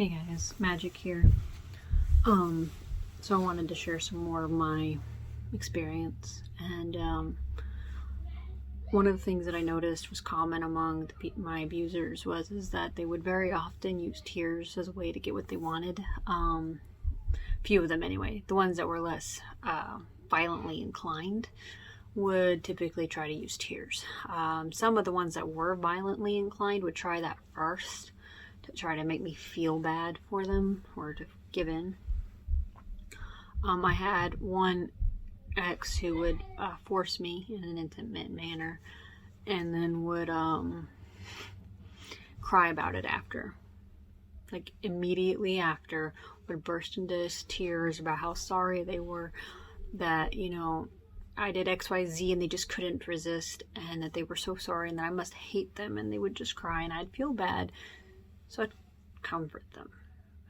Hey guys, Magic here. So I wanted to share some more of my experience, and one of the things that I noticed was common among my abusers was that they would very often use tears as a way to get what they wanted. Few of them anyway. The ones that were less violently inclined would typically try to use tears. Some of the ones that were violently inclined would try that first to try to make me feel bad for them or to give in. I had one ex who would force me in an intimate manner and then would cry about it after. Like immediately after, would burst into tears about how sorry they were that, you know, I did XYZ and they just couldn't resist, and that they were so sorry and that I must hate them, and they would just cry and I'd feel bad. So I'd comfort them.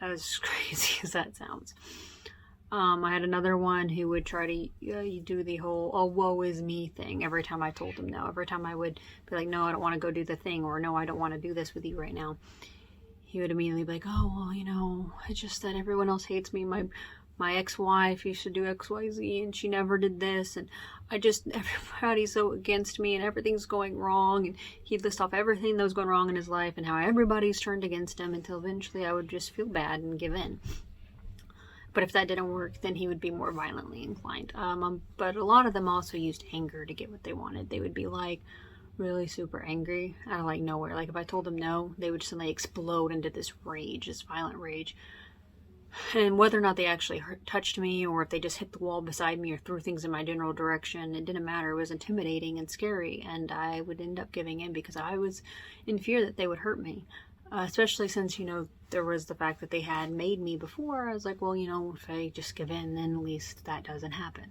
As crazy as that sounds. I had another one who would try to do the whole, oh, woe is me thing every time I told him no. Every time I would be like, no, I don't want to go do the thing, or no, I don't want to do this with you right now. He would immediately be like, oh, well, you know, it's just that everyone else hates me. My ex-wife used to do XYZ and she never did this, and everybody's so against me and everything's going wrong, and he'd list off everything that was going wrong in his life and how everybody's turned against him until eventually I would just feel bad and give in. But if that didn't work, then he would be more violently inclined. But a lot of them also used anger to get what they wanted. They would be like really super angry out of like nowhere. Like if I told them no, they would suddenly explode into this rage, this violent rage. And whether or not they actually touched me, or if they just hit the wall beside me or threw things in my general direction, it didn't matter. It was intimidating and scary, and I would end up giving in because I was in fear that they would hurt me. Especially since, you know, there was the fact that they had made me before. I was like, well, you know, if I just give in, then at least that doesn't happen.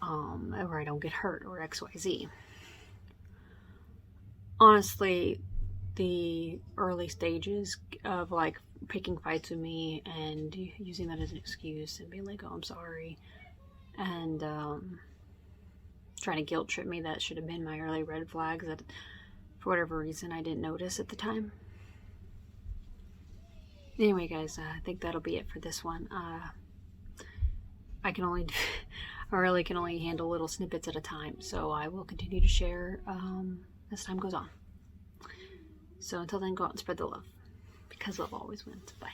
Or I don't get hurt or XYZ. Honestly, the early stages of like picking fights with me and using that as an excuse and being like, oh, I'm sorry, and trying to guilt trip me, that should have been my early red flags that for whatever reason I didn't notice at the time. Anyway, guys, I think that'll be it for this one. I really can only handle little snippets at a time, so I will continue to share as time goes on. So until then, go out and spread the love, because love always wins. Bye.